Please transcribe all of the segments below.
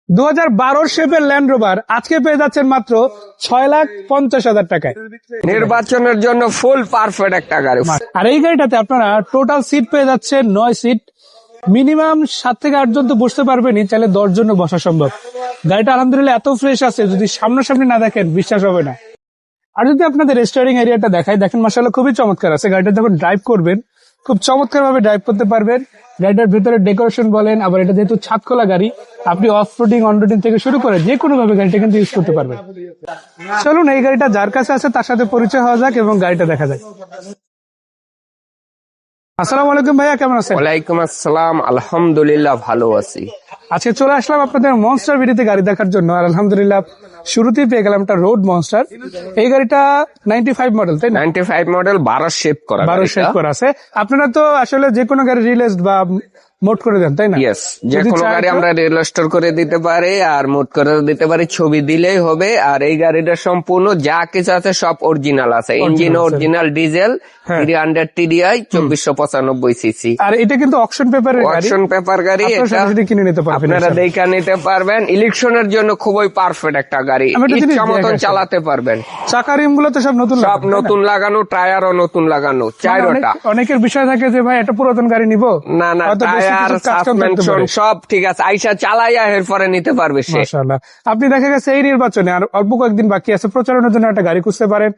2012 শেপের land rover আজকে পেয়ে যাচ্ছেন মাত্র 6,50,000 টাকায়। নির্বাচনের জন্য ফুল পারফেক্ট একটা গাড়ি। আর এই গাড়িটাতে আপনারা টোটাল সিট পেয়ে যাচ্ছেন 9 সিট, মিনিমাম 7 থেকে 8 জন তো বসতে পারবেনই, চাইলে 10 জন বসা সম্ভব। গাড়িটা আলহামদুলিল্লাহ এত ফ্রেশ আছে, যদি সামনাসামনি না দেখেন বিশ্বাস হবে না। আর যদি আপনাদের স্টিয়ারিং এরিয়াটা দেখাই, দেখেন মাশাআল্লাহ খুবই চমৎকার আছে। গাড়িটা যখন ড্রাইভ করবেন খুব চমৎকার ভাবে ড্রাইভ করতে পারবেন। গাড়িটার ভেতরে ডেকোরেশন বলেন, আবার এটা যেহেতু ছাদ খোলা গাড়ি, আপনি অফ রোডিং অন রোডিং থেকে শুরু করে যে কোনো ভাবে গাড়িটা কিন্তু ইউজ করতে পারবেন। চলুন এই গাড়িটা যার কাছে আছে তার সাথে পরিচয় হওয়া যাক এবং গাড়িটা দেখা যাক। আসসালামু আলাইকুম ভাইয়া, কেমন আছেন? ওয়ালাইকুম আসসালাম, আলহামদুলিল্লাহ ভালো আছি। আজকে চলে আসলাম আপনাদের মনস্টার ভিডিওতে গাড়ি দেখার জন্য। আর আলহামদুলিল্লাহ শুরুতেই পেয়ে গেলাম একটা রোড মনস্টার। এই গাড়িটা 95 মডেল, তাই না? 95 মডেল, 12 শেপ করা। 12 শেপ করা আছে। আপনারা তো আসলে যে কোনো গাড়ি রিলিজ বা মোড করে দেন, তাই না? ইয়েস, যে কোনো গাড়ি আমরা রেজিস্টার করে দিতে পারি আর মোড করে দিতে পারি, ছবি দিলেই হবে। আর এই গাড়িটা সম্পূর্ণ যা কিছু আছে সব অরিজিনাল আছে। Engine original, diesel 300 TDI 2495 CC. আর এটা কিন্তু অকশন পেপারের গাড়ি, অকশন পেপার গাড়ি। এটা সরাসরি কিনে নিতে পারবেন, আপনারা দেখে নিতে পারবেন। ইলেকশনের জন্য খুবই পারফেক্ট একটা গাড়ি, ইচ্ছা মতন চালাতে পারবেন। চাকা রিম গুলো তো সব নতুন, সব নতুন লাগানো, টায়ারও নতুন লাগানো, চারোটা। অনেকের বিষয় থাকে যে ভাই একটা পুরাতন গাড়ি নিব, না না, টায়ার সাসপেনশন সব ঠিক আছে, আইসা চালাইয়া এরপরে নিতে পারবে সে। মাশাআল্লাহ। আপনি দেখা গেছে এই নির্বাচনে আর অল্প কয়েকদিন বাকি আছে, প্রচারণের জন্য একটা গাড়ি খুঁজতে পারেন।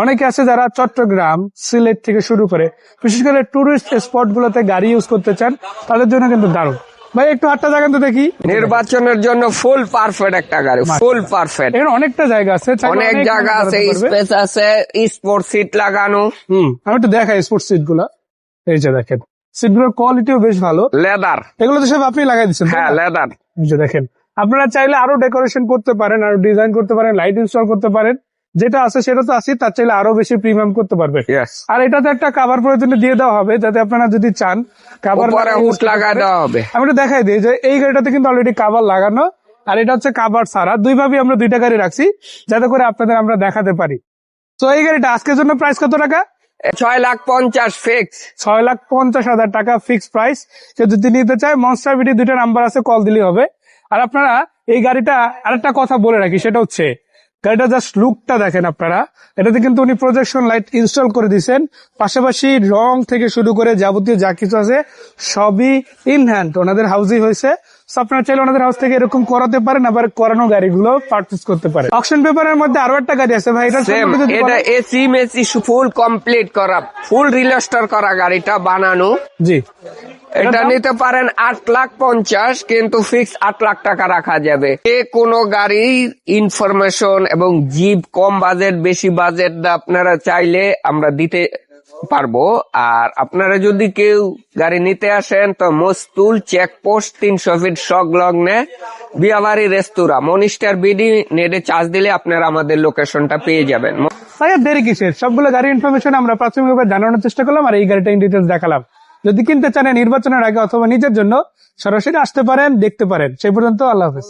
অনেকে আছে যারা চট্টগ্রাম, সিলেট থেকে শুরু করে বিশেষ করে টুরিস্ট স্পট গুলোতে গাড়ি ইউজ করতে চান, তাদের জন্য কিন্তু দারুণ। ভাই একটু হাতটা জায়গা তো দেখি। নির্বাচনের জন্য ফুল পারফেক্ট একটা গাড়ি, ফুল পারফেক্ট। এখানে অনেকটা জায়গা আছে, অনেক জায়গা আছে, স্পেস আছে, স্পোর্ট সিট লাগানো। আমি একটু দেখাই স্পোর্টস সিট গুলা। এই যে দেখেন, সিট গুলোর কোয়ালিটিও বেশ ভালো, লেদার। এগুলো তো সব আপনি লাগাই দিচ্ছেন? হ্যাঁ, লেদার। এই যে দেখেন, আপনারা চাইলে আরো ডেকোরেশন করতে পারেন, আরো ডিজাইন করতে পারেন, লাইট ইনস্টল করতে পারেন। যেটা আছে সেটা তো আছে, তার চাইলে আরো বেশি প্রিমিয়াম করতে পারবেন। আর এটাতে একটা কাভার প্রয়োজনে দিয়ে দেওয়া হবে, যাতে আপনারা যদি চান কাভার লাগাই দেওয়া হবে। আমি একটু দেখাই দিই যে এই গাড়িটাতে কিন্তু অলরেডি কাভার লাগানো, আর এটা হচ্ছে কাভার ছাড়া। দুইভাবে আমরা দুইটা গাড়ি রাখছি যাতে করে আপনাদের আমরা দেখাতে পারি। তো এই গাড়িটা আজকের জন্য প্রাইস কত টাকা? 6,50,000 ফিক্স। 6,50,000 টাকা ফিক্স প্রাইস। কেউ যদি নিতে চায়, মনস্টার ভিডিও দুইটা নাম্বার আছে, কল দিলেই হবে। আর আপনারা এই গাড়িটা আরেকটা কথা বলে রাখি, সেটা হচ্ছে গাড়িটা জাস্ট লুকটা দেখেন আপনারা। এটাতে কিন্তু উনি প্রজেকশন লাইট ইনস্টল করে দিয়েছেন, পাশাপাশি রং থেকে শুরু করে যাবতীয় যা কিছু আছে সবই ইন হ্যান্ড ওনাদের হাউসই হয়েছে। আপনারা চাইলে ওনাদের হাউস থেকে এরকম করাতে পারেন, আবার করানো গাড়িগুলো পারচেজ করতে পারেন। অকশন পেপারের মধ্যে আরো একটা গাড়ি আছে ভাই, এটা এসি মেসি ফুল কমপ্লিট করা, ফুল রিলিস্টার করা গাড়িটা বানানো। জি, এটা নিতে পারেন 8,50,000, কিন্তু ফিক্স 8 লাখ টাকা রাখা যাবে। যে কোনো গাড়ির ইনফরমেশন এবং জিপ কম বাজেট বেশি বাজেট আপনারা চাইলে আমরা দিতে পারবো। আর আপনারা যদি কেউ গাড়ি নিতে আসেন তো মস্তুল চেকপোস্ট 300 ফিট সংলগ্নে বিয়াবাড়ি রেস্তোরাঁ মনিস্টার বিডি নেটে চার্জ দিলে আপনারা আমাদের লোকেশনটা পেয়ে যাবেন। দেরি কিসের, সবগুলো গাড়ির ইনফরমেশন আমরা প্রাথমিকভাবে জানানোর চেষ্টা করলাম, আর এই গাড়িটা ইন ডিটেলস দেখালাম। যদি কিনতে চান নির্বাচনের আগে অথবা নিজের জন্য, সরাসরি আসতে পারেন, দেখতে পারেন। সেই পর্যন্ত আল্লাহ হাফেজ।